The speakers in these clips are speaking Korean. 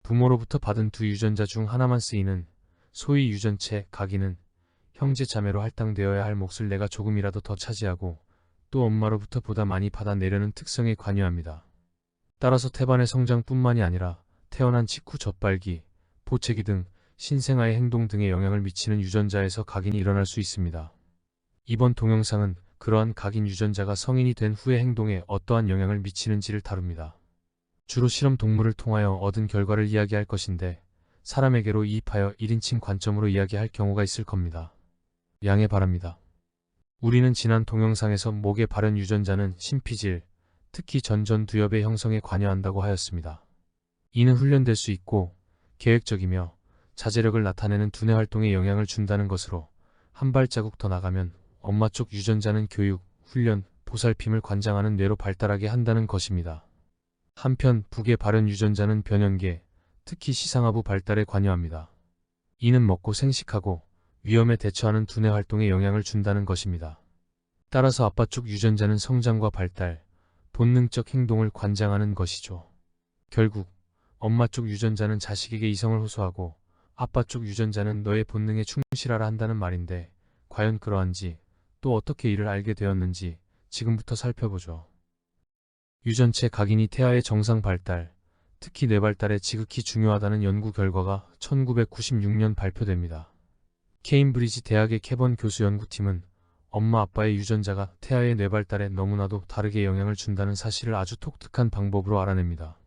부모로부터 받은 두 유전자 중 하나만 쓰이는 소위 유전체 각인은 형제 자매로 할당되어야 할 몫을 내가 조금이라도 더 차지하고 또 엄마로부터 보다 많이 받아내려는 특성에 관여합니다. 따라서 태반의 성장뿐만이 아니라 태어난 직후 젖발기, 보채기 등 신생아의 행동 등에 영향을 미치는 유전자에서 각인이 일어날 수 있습니다. 이번 동영상은 그러한 각인 유전자가 성인이 된 후의 행동에 어떠한 영향을 미치는지를 다룹니다. 주로 실험 동물을 통하여 얻은 결과를 이야기할 것인데 사람에게로 이입하여 1인칭 관점으로 이야기할 경우가 있을 겁니다. 양해 바랍니다. 우리는 지난 동영상에서 목의 발현 유전자는 심피질, 특히 전전두엽의 형성에 관여한다고 하였습니다. 이는 훈련될 수 있고 계획적이며 자제력을 나타내는 두뇌 활동에 영향을 준다는 것으로 한 발자국 더 나가면 엄마 쪽 유전자는 교육, 훈련, 보살핌을 관장하는 뇌로 발달하게 한다는 것입니다. 한편 북의 발현 유전자는 변연계, 특히 시상하부 발달에 관여합니다. 이는 먹고 생식하고 위험에 대처하는 두뇌 활동에 영향을 준다는 것입니다. 따라서 아빠 쪽 유전자는 성장과 발달, 본능적 행동을 관장하는 것이죠. 결국 엄마 쪽 유전자는 자식에게 이성을 호소하고 아빠 쪽 유전자는 너의 본능에 충실하라 한다는 말인데 과연 그러한지 또 어떻게 이를 알게 되었는지 지금부터 살펴보죠. 유전체 각인이 태아의 정상 발달, 특히 뇌발달에 지극히 중요하다는 연구 결과가 1996년 발표됩니다. 케임브리지 대학의 캐번 교수 연구팀은 엄마 아빠의 유전자가 태아의 뇌발달에 너무나도 다르게 영향을 준다는 사실을 아주 독특한 방법으로 알아냅니다.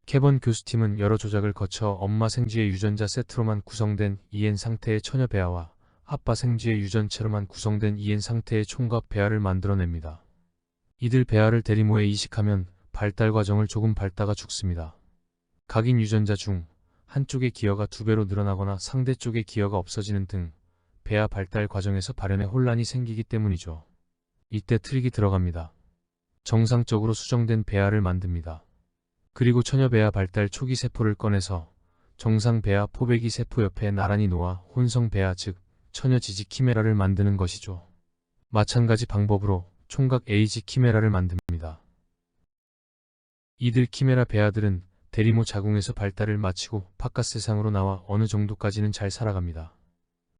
캐번 교수팀은 여러 조작을 거쳐 엄마 생쥐의 유전자 세트로만 구성된 EN 상태의 처녀 배아와 아빠 생쥐의 유전체로만 구성된 EN 상태의 총각 배아를 만들어냅니다. 이들 배아를 대리모에 이식하면 발달 과정을 조금 밟다가 죽습니다. 각인 유전자 중 한쪽의 기여가 2배로 늘어나거나 상대 쪽의 기여가 없어지는 등 배아 발달 과정에서 발현에 혼란이 생기기 때문이죠. 이때 트릭이 들어갑니다. 정상적으로 수정된 배아를 만듭니다. 그리고 처녀 배아 발달 초기 세포를 꺼내서 정상 배아 포배기 세포 옆에 나란히 놓아 혼성 배아 즉 처녀 지지 키메라를 만드는 것이죠. 마찬가지 방법으로 총각 에이지 키메라를 만듭니다. 이들 키메라 배아들은 대리모 자궁에서 발달을 마치고 바깥 세상으로 나와 어느 정도까지는 잘 살아갑니다.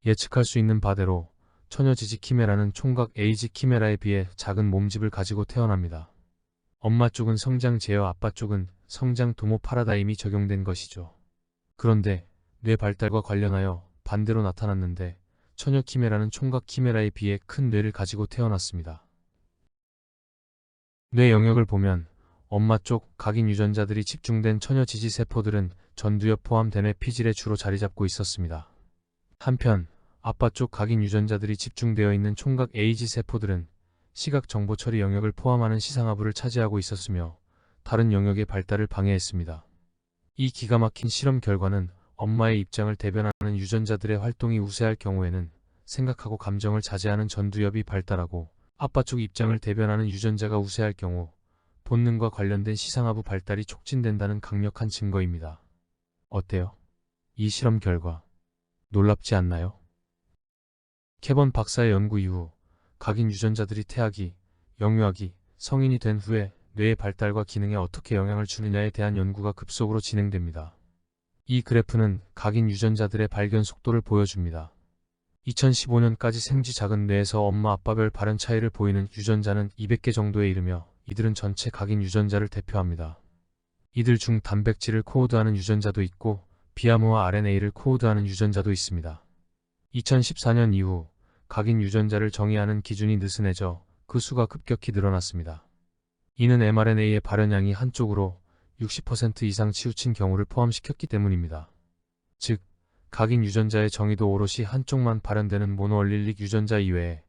예측할 수 있는 바대로 처녀 지지 키메라는 총각 에이지 키메라에 비해 작은 몸집을 가지고 태어납니다. 엄마 쪽은 성장 제어, 아빠 쪽은 성장 도모 파라다임이 적용된 것이죠. 그런데 뇌 발달과 관련하여 반대로 나타났는데 처녀 키메라는 총각 키메라에 비해 큰 뇌를 가지고 태어났습니다. 뇌 영역을 보면 엄마 쪽 각인 유전자들이 집중된 처녀 지지 세포들은 전두엽 포함된 뇌 피질에 주로 자리잡고 있었습니다. 한편 아빠 쪽 각인 유전자들이 집중되어 있는 총각 에이지 세포들은 시각 정보 처리 영역을 포함하는 시상하부를 차지하고 있었으며 다른 영역의 발달을 방해했습니다. 이 기가 막힌 실험 결과는 엄마의 입장을 대변하는 유전자들의 활동이 우세할 경우에는 생각하고 감정을 자제하는 전두엽이 발달하고 아빠 쪽 입장을 대변하는 유전자가 우세할 경우 본능과 관련된 시상하부 발달이 촉진된다는 강력한 증거입니다. 어때요? 이 실험 결과 놀랍지 않나요? 캐번 박사의 연구 이후 각인 유전자들이 태아기, 영유아기, 성인이 된 후에 뇌의 발달과 기능에 어떻게 영향을 주느냐에 대한 연구가 급속으로 진행됩니다. 이 그래프는 각인 유전자들의 발견 속도를 보여줍니다. 2015년까지 생쥐 작은 뇌에서 엄마 아빠별 발현 차이를 보이는 유전자는 200개 정도에 이르며 이들은 전체 각인 유전자를 대표합니다. 이들 중 단백질을 코드하는 유전자도 있고 비아무와 RNA를 코드하는 유전자도 있습니다. 2014년 이후 각인 유전자를 정의하는 기준이 느슨해져 그 수가 급격히 늘어났습니다. 이는 mRNA의 발현량이 한쪽으로 60% 이상 치우친 경우를 포함시켰기 때문입니다. 즉, 각인 유전자의 정의도 오롯이 한쪽만 발현되는 모노얼릴릭 유전자 이외에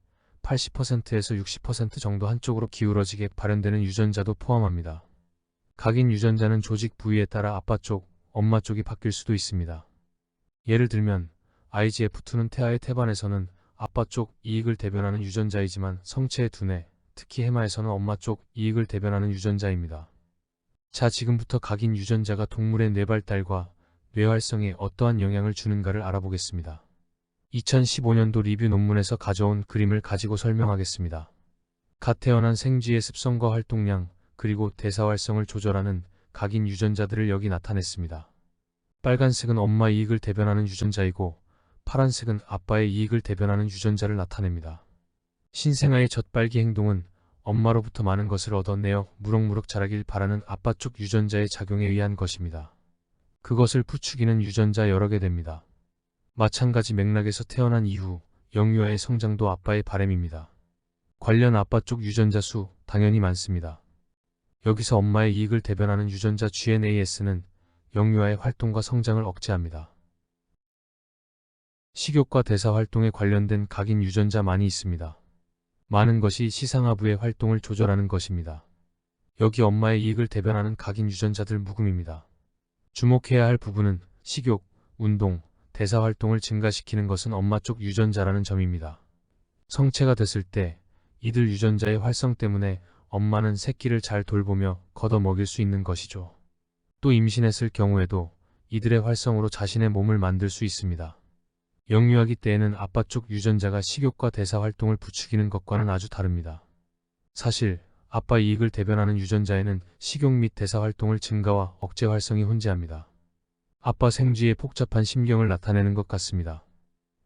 80%에서 60% 정도 한쪽으로 기울어지게 발현되는 유전자도 포함합니다. 각인 유전자는 조직 부위에 따라 아빠 쪽, 엄마 쪽이 바뀔 수도 있습니다. 예를 들면 IGF2는 태아의 태반에서는 아빠 쪽 이익을 대변하는 유전자이지만 성체의 두뇌, 특히 해마에서는 엄마 쪽 이익을 대변하는 유전자입니다. 자, 지금부터 각인 유전자가 동물의 뇌발달과 뇌활성에 어떠한 영향을 주는가를 알아보겠습니다. 2015년도 리뷰 논문에서 가져온 그림을 가지고 설명하겠습니다. 갓 태어난 생쥐의 습성과 활동량, 그리고 대사 활성을 조절하는 각인 유전자들을 여기 나타냈습니다. 빨간색은 엄마 이익을 대변하는 유전자이고 파란색은 아빠의 이익을 대변하는 유전자를 나타냅니다. 신생아의 젖빨기 행동은 엄마로부터 많은 것을 얻어내어 무럭무럭 자라길 바라는 아빠 쪽 유전자의 작용에 의한 것입니다. 그것을 부추기는 유전자 여러 개 됩니다. 마찬가지 맥락에서 태어난 이후 영유아의 성장도 아빠의 바람입니다. 관련 아빠 쪽 유전자 수 당연히 많습니다. 여기서 엄마의 이익을 대변하는 유전자 GNAS는 영유아의 활동과 성장을 억제합니다. 식욕과 대사 활동에 관련된 각인 유전자 많이 있습니다. 많은 것이 시상하부의 활동을 조절하는 것입니다. 여기 엄마의 이익을 대변하는 각인 유전자들 묵음입니다. 주목해야 할 부분은 식욕, 운동, 대사 활동을 증가시키는 것은 엄마 쪽 유전자라는 점입니다. 성체가 됐을 때 이들 유전자의 활성 때문에 엄마는 새끼를 잘 돌보며 걷어먹일 수 있는 것이죠. 또 임신했을 경우에도 이들의 활성으로 자신의 몸을 만들 수 있습니다. 영유아기 때에는 아빠 쪽 유전자가 식욕과 대사 활동을 부추기는 것과는 아주 다릅니다. 사실 아빠 이익을 대변하는 유전자에는 식욕 및 대사 활동을 증가와 억제 활성이 혼재합니다. 아빠 생쥐의 복잡한 심경을 나타내는 것 같습니다.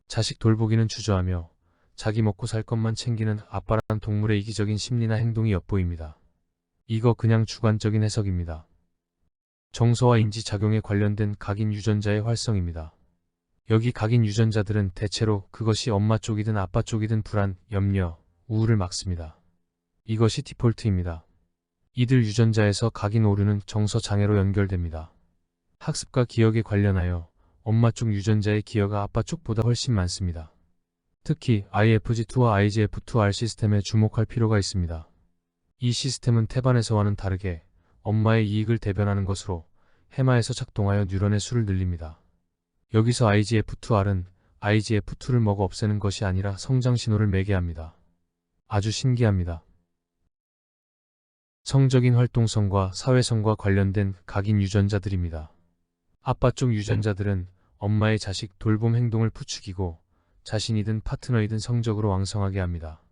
자식 돌보기는 주저하며 자기 먹고 살 것만 챙기는 아빠란 동물의 이기적인 심리나 행동이 엿보입니다. 이거 그냥 주관적인 해석입니다. 정서와 인지 작용에 관련된 각인 유전자의 활성입니다. 여기 각인 유전자들은 대체로 그것이 엄마 쪽이든 아빠 쪽이든 불안, 염려, 우울을 막습니다. 이것이 디폴트입니다. 이들 유전자에서 각인 오류는 정서 장애로 연결됩니다. 학습과 기억에 관련하여 엄마 쪽 유전자의 기여가 아빠 쪽보다 훨씬 많습니다. 특히 IFG2와 IGF2R 시스템에 주목할 필요가 있습니다. 이 시스템은 태반에서와는 다르게 엄마의 이익을 대변하는 것으로 해마에서 작동하여 뉴런의 수를 늘립니다. 여기서 IGF2R은 IGF2를 먹어 없애는 것이 아니라 성장 신호를 매개합니다. 아주 신기합니다. 성적인 활동성과 사회성과 관련된 각인 유전자들입니다. 아빠 쪽 유전자들은 엄마의 자식 돌봄 행동을 부추기고 자신이든 파트너이든 성적으로 왕성하게 합니다.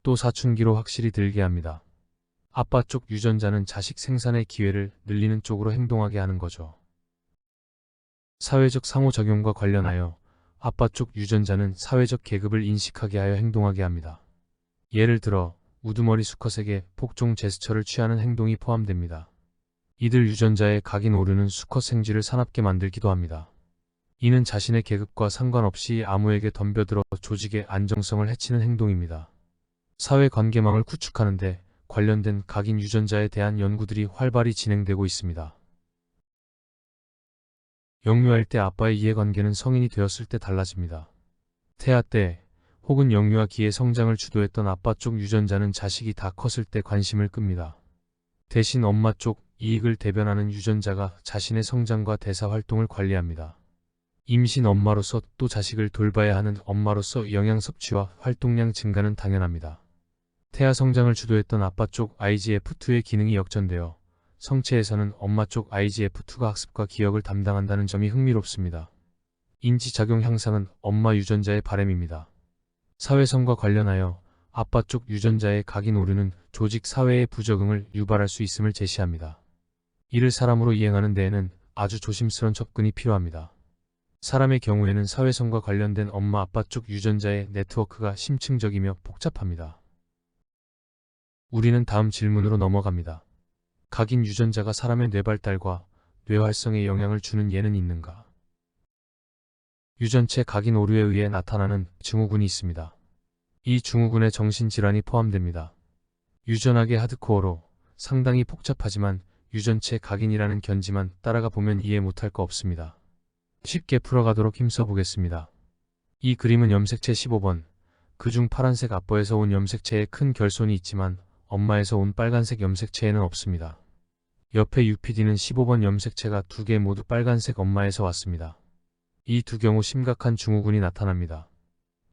또 사춘기로 확실히 들게 합니다. 아빠 쪽 유전자는 자식 생산의 기회를 늘리는 쪽으로 행동하게 하는 거죠. 사회적 상호작용과 관련하여 아빠 쪽 유전자는 사회적 계급을 인식하게 하여 행동하게 합니다. 예를 들어 우두머리 수컷에게 복종 제스처를 취하는 행동이 포함됩니다. 이들 유전자의 각인 오류는 수컷 생쥐를 사납게 만들기도 합니다. 이는 자신의 계급과 상관없이 아무에게 덤벼들어 조직의 안정성을 해치는 행동입니다. 사회관계망을 구축하는 데 관련된 각인 유전자에 대한 연구들이 활발히 진행되고 있습니다. 영유아일 때 아빠의 이해관계는 성인이 되었을 때 달라집니다. 태아 때 혹은 영유아기의 성장을 주도했던 아빠 쪽 유전자는 자식이 다 컸을 때 관심을 끕니다. 대신 엄마 쪽 이익을 대변하는 유전자가 자신의 성장과 대사 활동을 관리합니다. 임신 엄마로서 또 자식을 돌봐야 하는 엄마로서 영양 섭취와 활동량 증가는 당연합니다. 태아 성장을 주도했던 아빠 쪽 IGF2의 기능이 역전되어 성체에서는 엄마 쪽 IGF2가 학습과 기억을 담당한다는 점이 흥미롭습니다. 인지작용 향상은 엄마 유전자의 바람입니다. 사회성과 관련하여 아빠 쪽 유전자의 각인 오류는 조직 사회의 부적응을 유발할 수 있음을 제시합니다. 이를 사람으로 이행하는 데에는 아주 조심스러운 접근이 필요합니다. 사람의 경우에는 사회성과 관련된 엄마 아빠 쪽 유전자의 네트워크가 심층적이며 복잡합니다. 우리는 다음 질문으로 넘어갑니다. 각인 유전자가 사람의 뇌발달과 뇌활성에 영향을 주는 예는 있는가? 유전체 각인 오류에 의해 나타나는 증후군이 있습니다. 이 증후군에 정신질환이 포함됩니다. 유전학의 하드코어로 상당히 복잡하지만 유전체 각인이라는 견지만 따라가 보면 이해 못할 거 없습니다. 쉽게 풀어가도록 힘써 보겠습니다. 이 그림은 염색체 15번, 그중 파란색 아빠에서 온 염색체에 큰 결손이 있지만 엄마에서 온 빨간색 염색체에는 없습니다. 옆에 UPD는 15번 염색체가 두 개 모두 빨간색 엄마에서 왔습니다. 이 두 경우 심각한 증후군이 나타납니다.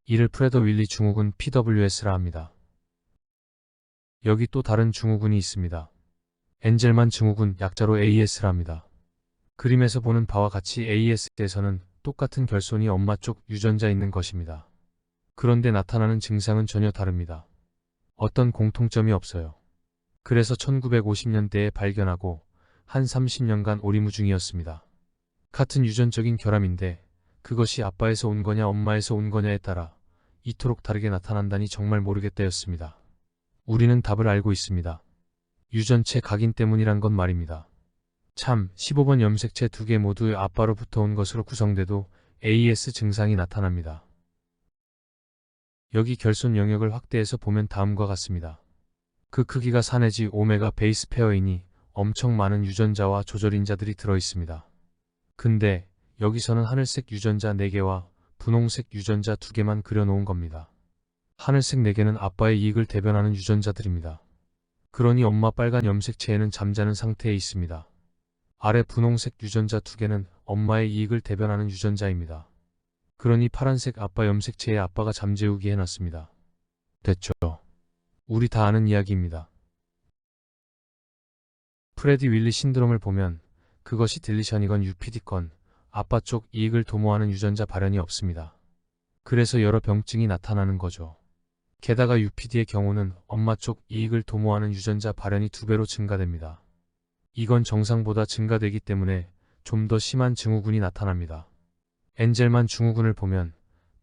이를 프레더-윌리 증후군 PWS라 합니다. 여기 또 다른 증후군이 있습니다. 엔젤만 증후군 약자로 AS라 합니다. 그림에서 보는 바와 같이 AS에서는 똑같은 결손이 엄마 쪽 유전자 있는 것입니다. 그런데 나타나는 증상은 전혀 다릅니다. 어떤 공통점이 없어요. 그래서 1950년대에 발견하고 한 30년간 오리무중이었습니다. 같은 유전적인 결함인데 그것이 아빠에서 온 거냐 엄마에서 온 거냐에 따라 이토록 다르게 나타난다니 정말 모르겠다였습니다. 우리는 답을 알고 있습니다. 유전체 각인 때문이란 건 말입니다. 참, 15번 염색체 2개 모두 아빠로부터 온 것으로 구성돼도 AS 증상이 나타납니다. 여기 결손 영역을 확대해서 보면 다음과 같습니다. 그 크기가 4내지 5메가 베이스 페어이니 엄청 많은 유전자와 조절인자들이 들어있습니다. 근데 여기서는 하늘색 유전자 4개와 분홍색 유전자 2개만 그려놓은 겁니다. 하늘색 4개는 아빠의 이익을 대변하는 유전자들입니다. 그러니 엄마 빨간 염색체에는 잠자는 상태에 있습니다. 아래 분홍색 유전자 2개는 엄마의 이익을 대변하는 유전자입니다. 그러니 파란색 아빠 염색체에 아빠가 잠재우기 해놨습니다. 됐죠? 우리 다 아는 이야기입니다. 프레디 윌리 신드롬을 보면 그것이 딜리션이건 UPD건 아빠 쪽 이익을 도모하는 유전자 발현이 없습니다. 그래서 여러 병증이 나타나는 거죠. 게다가 UPD의 경우는 엄마 쪽 이익을 도모하는 유전자 발현이 2배로 증가됩니다. 이건 정상보다 증가되기 때문에 좀 더 심한 증후군이 나타납니다. 엔젤만 증후군을 보면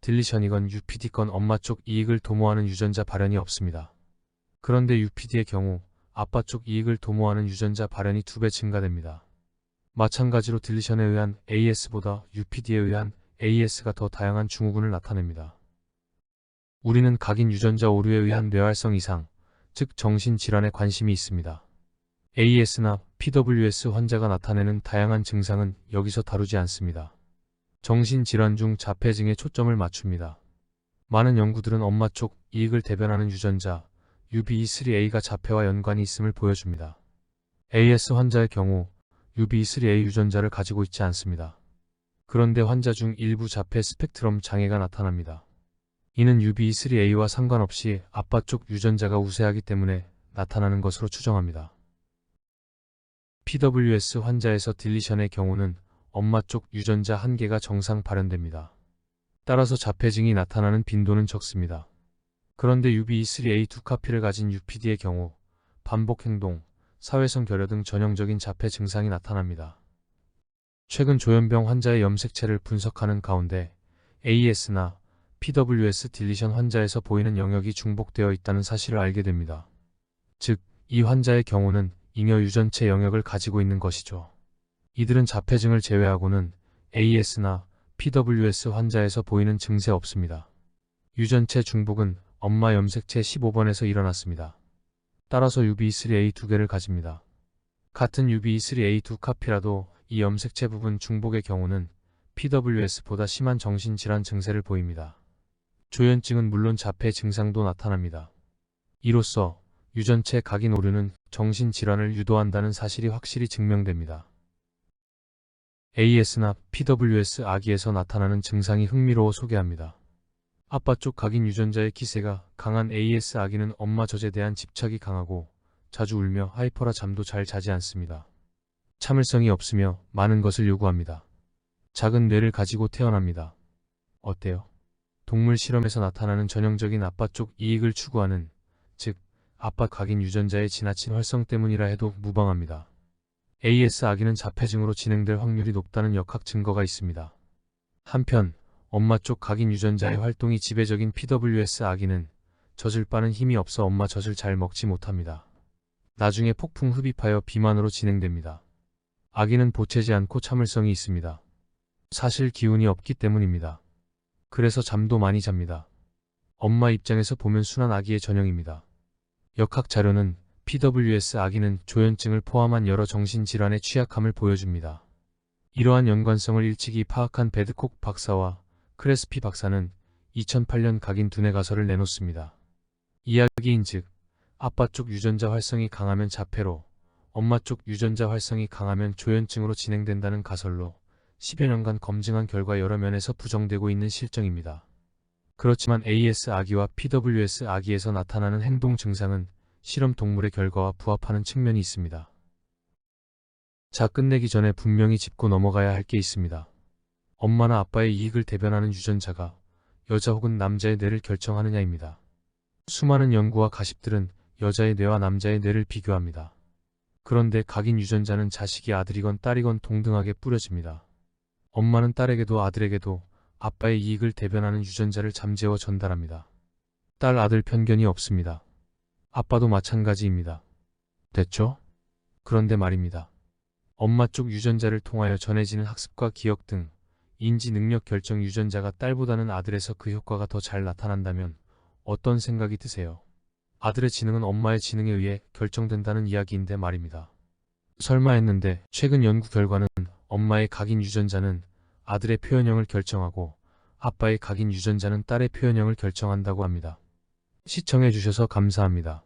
딜리션이건 UPD건 엄마 쪽 이익을 도모하는 유전자 발현이 없습니다. 그런데 UPD의 경우 아빠 쪽 이익을 도모하는 유전자 발현이 2배 증가됩니다. 마찬가지로 딜리션에 의한 AS보다 UPD에 의한 AS가 더 다양한 증후군을 나타냅니다. 우리는 각인 유전자 오류에 의한 뇌활성 이상, 즉 정신질환에 관심이 있습니다. AS나 PWS 환자가 나타내는 다양한 증상은 여기서 다루지 않습니다. 정신질환 중 자폐증에 초점을 맞춥니다. 많은 연구들은 엄마 쪽 이익을 대변하는 유전자 UBE3A가 자폐와 연관이 있음을 보여줍니다. AS 환자의 경우 UBE3A 유전자를 가지고 있지 않습니다. 그런데 환자 중 일부 자폐 스펙트럼 장애가 나타납니다. 이는 UBE3A와 상관없이 아빠 쪽 유전자가 우세하기 때문에 나타나는 것으로 추정합니다. PWS 환자에서 딜리션의 경우는 엄마 쪽 유전자 1개가 정상 발현됩니다. 따라서 자폐증이 나타나는 빈도는 적습니다. 그런데 UBE3A 2카피를 가진 UPD의 경우 반복 행동, 사회성 결여 등 전형적인 자폐 증상이 나타납니다. 최근 조현병 환자의 염색체를 분석하는 가운데 AS나 PWS 딜리션 환자에서 보이는 영역이 중복되어 있다는 사실을 알게 됩니다. 즉, 이 환자의 경우는 잉여 유전체 영역을 가지고 있는 것이죠. 이들은 자폐증을 제외하고는 AS나 PWS 환자에서 보이는 증세 없습니다. 유전체 중복은 엄마 염색체 15번에서 일어났습니다. 따라서 UBE3A 2개를 가집니다. 같은 UBE3A 2카피라도 이 염색체 부분 중복의 경우는 PWS보다 심한 정신질환 증세를 보입니다. 조현증은 물론 자폐 증상도 나타납니다. 이로써 유전체 각인 오류는 정신질환을 유도한다는 사실이 확실히 증명됩니다. AS나 PWS 아기에서 나타나는 증상이 흥미로워 소개합니다. 아빠 쪽 각인 유전자의 기세가 강한 AS 아기는 엄마 젖에 대한 집착이 강하고 자주 울며 하이퍼라 잠도 잘 자지 않습니다. 참을성이 없으며 많은 것을 요구합니다. 작은 뇌를 가지고 태어납니다. 어때요? 동물 실험에서 나타나는 전형적인 아빠 쪽 이익을 추구하는, 즉 아빠 각인 유전자의 지나친 활성 때문이라 해도 무방합니다. AS 아기는 자폐증으로 진행될 확률이 높다는 역학 증거가 있습니다. 한편 엄마 쪽 각인 유전자의 활동이 지배적인 PWS 아기는 젖을 빠는 힘이 없어 엄마 젖을 잘 먹지 못합니다. 나중에 폭풍 흡입하여 비만으로 진행됩니다. 아기는 보채지 않고 참을성이 있습니다. 사실 기운이 없기 때문입니다. 그래서 잠도 많이 잡니다. 엄마 입장에서 보면 순한 아기의 전형입니다. 역학 자료는 PWS 아기는 조현증을 포함한 여러 정신질환의 취약함을 보여줍니다. 이러한 연관성을 일찍이 파악한 배드콕 박사와 크레스피 박사는 2008년 각인 두뇌 가설을 내놓습니다. 이야기인즉 아빠 쪽 유전자 활성이 강하면 자폐로, 엄마 쪽 유전자 활성이 강하면 조현증으로 진행된다는 가설로 10여 년간 검증한 결과 여러 면에서 부정되고 있는 실정입니다. 그렇지만 AS 아기와 PWS 아기에서 나타나는 행동 증상은 실험 동물의 결과와 부합하는 측면이 있습니다. 자, 끝내기 전에 분명히 짚고 넘어가야 할 게 있습니다. 엄마나 아빠의 이익을 대변하는 유전자가 여자 혹은 남자의 뇌를 결정하느냐입니다. 수많은 연구와 가십들은 여자의 뇌와 남자의 뇌를 비교합니다. 그런데 각인 유전자는 자식이 아들이건 딸이건 동등하게 뿌려집니다. 엄마는 딸에게도 아들에게도 아빠의 이익을 대변하는 유전자를 잠재워 전달합니다. 딸 아들 편견이 없습니다. 아빠도 마찬가지입니다. 됐죠? 그런데 말입니다. 엄마 쪽 유전자를 통하여 전해지는 학습과 기억 등 인지 능력 결정 유전자가 딸보다는 아들에서 그 효과가 더 잘 나타난다면 어떤 생각이 드세요? 아들의 지능은 엄마의 지능에 의해 결정된다는 이야기인데 말입니다. 설마 했는데 최근 연구 결과는 엄마의 각인 유전자는 아들의 표현형을 결정하고 아빠의 각인 유전자는 딸의 표현형을 결정한다고 합니다. 시청해주셔서 감사합니다.